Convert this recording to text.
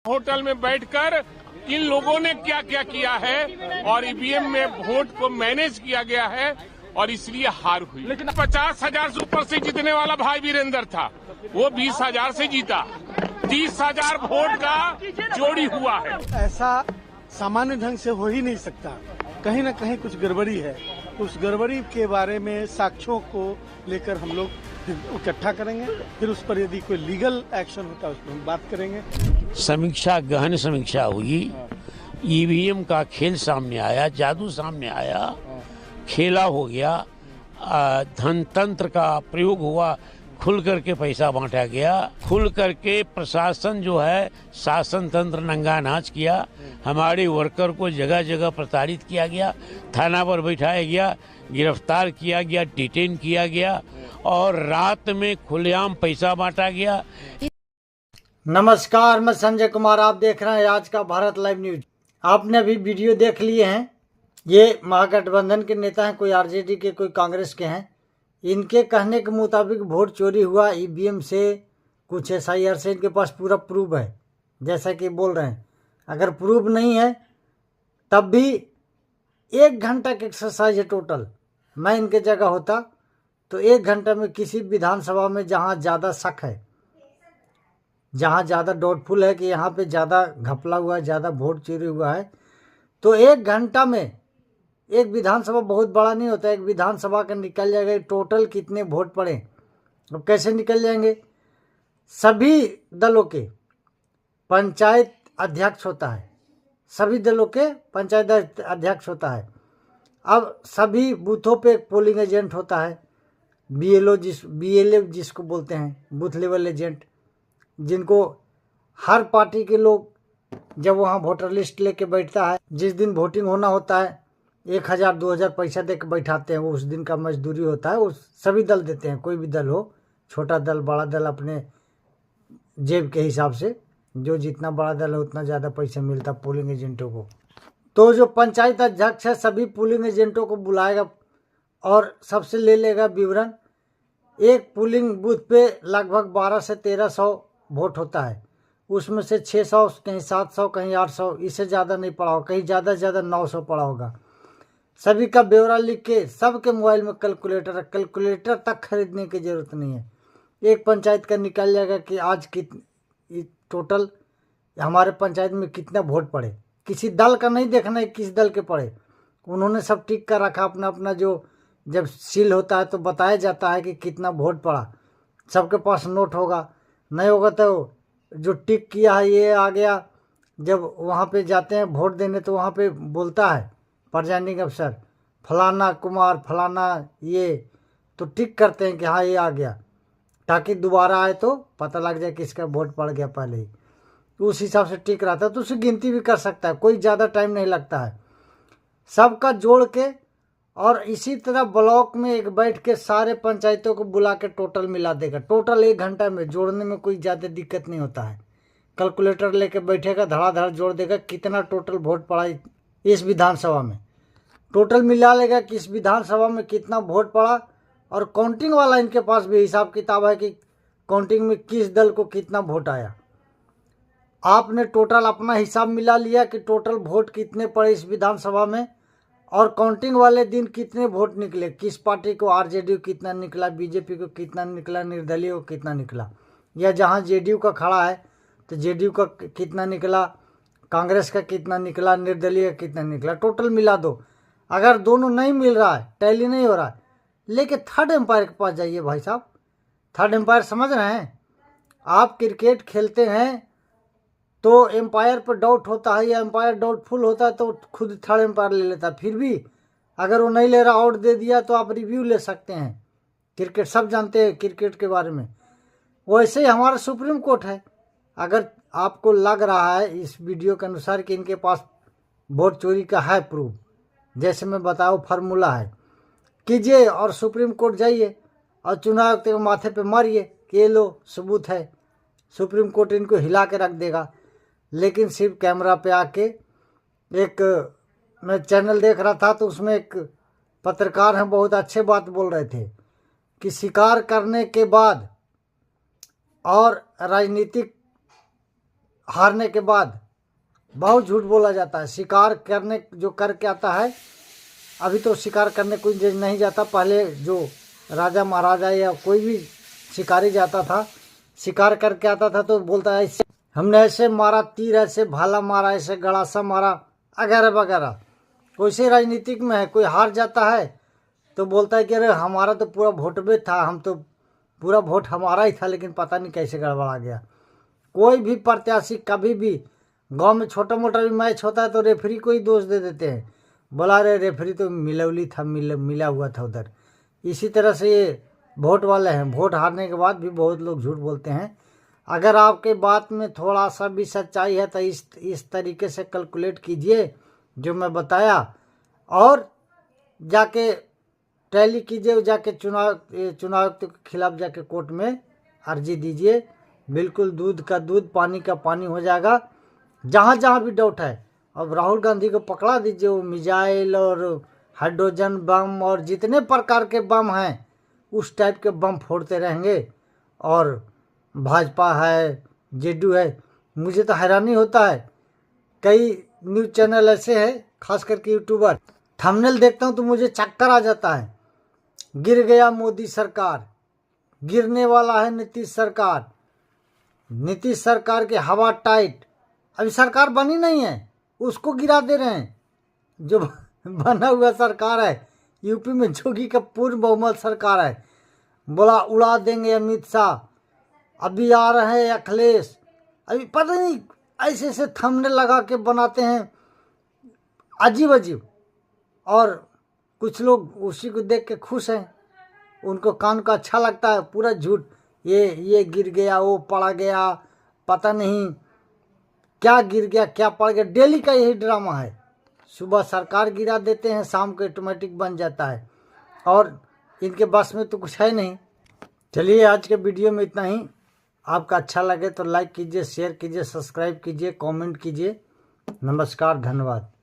Hotel में बैठकर इन लोगों ने क्या क्या किया है और ईवीएम में वोट को मैनेज किया गया है और इसलिए हार हुई। लेकिन 50,000 से ऊपर से जीतने वाला भाई वीरेंद्र था, वो 20,000 से जीता। 30,000 वोट का जोड़ी हुआ है। ऐसा सामान्य ढंग से हो ही नहीं सकता, कहीं न कहीं कुछ गड़बड़ी है। उस गड़बड़ी के बारे में साक्ष्यों को लेकर हम लोग इकट्ठा करेंगे, फिर उस पर यदि कोई लीगल एक्शन होता है उस पर हम बात करेंगे। समीक्षा, गहन समीक्षा हुई, ईवीएम का खेल सामने आया, जादू सामने आया, खेला हो गया, धन तंत्र का प्रयोग हुआ, खुल करके पैसा बांटा गया, खुल करके प्रशासन जो है शासन तंत्र नंगा नाच किया, हमारे वर्कर को जगह जगह प्रताड़ित किया गया, थाना पर बैठाया गया, गिरफ्तार किया गया, डिटेन किया गया और रात में खुलेआम पैसा बांटा गया। नमस्कार, मैं संजय कुमार, आप देख रहे हैं आज का भारत लाइव न्यूज। आपने अभी वीडियो देख लिए हैं। ये महागठबंधन के नेता हैं, कोई आरजेडी के, कोई कांग्रेस के हैं। इनके कहने के मुताबिक वोट चोरी हुआ ईवीएम से, कुछ एसआईआर से। इनके पास पूरा प्रूफ है, जैसा कि बोल रहे हैं। अगर प्रूफ नहीं है तब भी 1 घंटा की एक्सरसाइज है टोटल। मैं इनके जगह होता तो 1 घंटा में किसी विधानसभा में जहाँ ज़्यादा शक है, जहाँ ज़्यादा डाउटफुल है कि यहाँ पे ज़्यादा घपला हुआ है, ज़्यादा वोट चोरी हुआ है, तो 1 घंटा में एक विधानसभा बहुत बड़ा नहीं होता, एक विधानसभा का निकल जाएगा टोटल कितने वोट पड़े। अब कैसे निकल जाएंगे? सभी दलों के पंचायत अध्यक्ष होता है, सभी दलों के पंचायत अध्यक्ष होता है। अब सभी बूथों पे एक पोलिंग एजेंट होता है, बीएलओ जिसको बोलते हैं, बूथ लेवल एजेंट, जिनको हर पार्टी के लोग जब वहाँ वोटर लिस्ट लेके बैठता है, जिस दिन वोटिंग होना होता है 1,000-2,000 पैसा दे के बैठाते हैं। वो उस दिन का मजदूरी होता है, वो सभी दल देते हैं, कोई भी दल हो, छोटा दल बड़ा दल, अपने जेब के हिसाब से। जो जितना बड़ा दल है उतना ज़्यादा पैसा मिलता पोलिंग एजेंटों को। तो जो पंचायत अध्यक्ष है सभी पोलिंग एजेंटों को बुलाएगा और सबसे ले लेगा विवरण। एक पोलिंग बूथ पे लगभग 1200 से 1300 वोट होता है, उसमें से 600, कहीं 700, कहीं 800, इससे ज़्यादा नहीं पड़ा होगा, कहीं ज़्यादा से ज़्यादा 900 पड़ा होगा। सभी का ब्यौरा लिख के सबके मोबाइल में कैलकुलेटर है, कैलकुलेटर तक खरीदने की ज़रूरत नहीं है। एक पंचायत का निकल जाएगा कि आज टोटल हमारे पंचायत में कितना वोट पड़े। किसी दल का नहीं देखना है किस दल के पड़े, उन्होंने सब टिक कर रखा अपना अपना। जो जब सील होता है तो बताया जाता है कि कितना वोट पड़ा, सबके पास नोट होगा। नहीं होगा तो जो टिक किया है ये आ गया, जब वहाँ पे जाते हैं वोट देने तो वहाँ पे बोलता है प्रिजाइडिंग अफसर फलाना कुमार फलाना, ये तो टिक करते हैं कि हाँ ये आ गया, ताकि दोबारा आए तो पता लग जाए किसका वोट पड़ गया पहले ही। तो उस हिसाब से टिक रहता है, तो उसे गिनती भी कर सकता है, कोई ज़्यादा टाइम नहीं लगता है। सबका जोड़ के और इसी तरह ब्लॉक में एक बैठ के सारे पंचायतों को बुला के टोटल मिला देगा। टोटल 1 घंटा में जोड़ने में कोई ज़्यादा दिक्कत नहीं होता है। कैलकुलेटर लेके बैठेगा, धड़ाधड़ जोड़ देगा कितना टोटल वोट पड़ा इस विधानसभा में। टोटल मिला लेगा कि इस विधानसभा में कितना वोट पड़ा, और काउंटिंग वाला इनके पास भी हिसाब किताब है कि काउंटिंग में किस दल को कितना वोट आया। आपने टोटल अपना हिसाब मिला लिया कि टोटल वोट कितने पड़े इस विधानसभा में, और काउंटिंग वाले दिन कितने वोट निकले, किस पार्टी को, आरजेडी को कितना निकला, बीजेपी को कितना निकला, निर्दलीय को कितना निकला, या जहां जेडीयू का खड़ा है तो जेडीयू का कितना निकला, कांग्रेस का कितना निकला, निर्दलीय का कितना निकला। टोटल मिला दो। अगर दोनों नहीं मिल रहा है, टैली नहीं हो रहा है, लेके थर्ड एम्पायर के पास जाइए भाई साहब। थर्ड एम्पायर समझ रहे हैं? आप क्रिकेट खेलते हैं तो एम्पायर पर डाउट होता है, या एम्पायर डाउटफुल होता है तो खुद थर्ड एम्पायर ले लेता है। फिर भी अगर वो नहीं ले रहा, आउट दे दिया, तो आप रिव्यू ले सकते हैं। क्रिकेट सब जानते हैं क्रिकेट के बारे में। वैसे ही हमारा सुप्रीम कोर्ट है। अगर आपको लग रहा है इस वीडियो के अनुसार कि इनके पास वोट चोरी का है प्रूफ, जैसे मैं बताऊँ फार्मूला है, कीजिए और सुप्रीम कोर्ट जाइए और चुनाव आयोग के माथे पे मारिए कि ये लो सबूत है। सुप्रीम कोर्ट इनको हिला के रख देगा। लेकिन सिर्फ कैमरा पे आके, एक मैं चैनल देख रहा था तो उसमें एक पत्रकार हैं, बहुत अच्छे बात बोल रहे थे कि शिकार करने के बाद और राजनीतिक हारने के बाद बहुत झूठ बोला जाता है। शिकार करने जो करके आता है, अभी तो शिकार करने कोई नहीं जाता, पहले जो राजा महाराजा या कोई भी शिकारी जाता था, शिकार करके आता था तो बोलता है ऐसे हमने ऐसे मारा, तीर ऐसे भाला मारा, ऐसे गड़ासा मारा वगैरह वगैरह। वैसे राजनीतिक में है, कोई हार जाता है तो बोलता है कि अरे हमारा तो पूरा वोट में था, हम तो पूरा वोट हमारा ही था, लेकिन पता नहीं कैसे गड़बड़ा गया। कोई भी प्रत्याशी कभी भी गांव में छोटा मोटा भी मैच होता है तो रेफरी को ही दोष दे देते हैं, बोला रे रेफरी तो मिलवली था, मिला हुआ था उधर। इसी तरह से ये वोट वाले हैं, वोट हारने के बाद भी बहुत लोग झूठ बोलते हैं। अगर आपके बात में थोड़ा सा भी सच्चाई है तो इस तरीके से कैलकुलेट कीजिए जो मैं बताया, और जाके टैली कीजिए, जाके चुनाव आयुक्त के खिलाफ जाके कोर्ट में अर्जी दीजिए। बिल्कुल दूध का दूध, पानी का पानी हो जाएगा। जहाँ जहाँ भी डाउट है, अब राहुल गांधी को पकड़ा दीजिए, वो मिसाइल और हाइड्रोजन बम और जितने प्रकार के बम हैं उस टाइप के बम फोड़ते रहेंगे। और भाजपा है, जेडीयू है, मुझे तो हैरानी होता है, कई न्यूज़ चैनल ऐसे हैं, खास करके यूट्यूबर, थंबनेल देखता हूँ तो मुझे चक्कर आ जाता है। गिर गया मोदी सरकार, गिरने वाला है नीतीश सरकार, नीतीश सरकार की हवा टाइट। अभी सरकार बनी नहीं है, उसको गिरा दे रहे हैं। जो बना हुआ सरकार है, यूपी में जोगी का पूर्ण बहुमत सरकार है, बोला उड़ा देंगे अमित शाह, अभी आ रहे हैं अखिलेश, अभी पता नहीं ऐसे ऐसे थंबनेल लगा के बनाते हैं अजीब अजीब। और कुछ लोग उसी को देख के खुश हैं, उनको कान को अच्छा लगता है। पूरा झूठ, ये गिर गया, वो पड़ा गया, पता नहीं क्या गिर गया क्या पड़ गया, डेली का यही ड्रामा है। सुबह सरकार गिरा देते हैं, शाम को ऑटोमेटिक बन जाता है, और इनके बस में तो कुछ है नहीं। चलिए आज के वीडियो में इतना ही। आपका अच्छा लगे तो लाइक कीजिए, शेयर कीजिए, सब्सक्राइब कीजिए, कमेंट कीजिए। नमस्कार, धन्यवाद।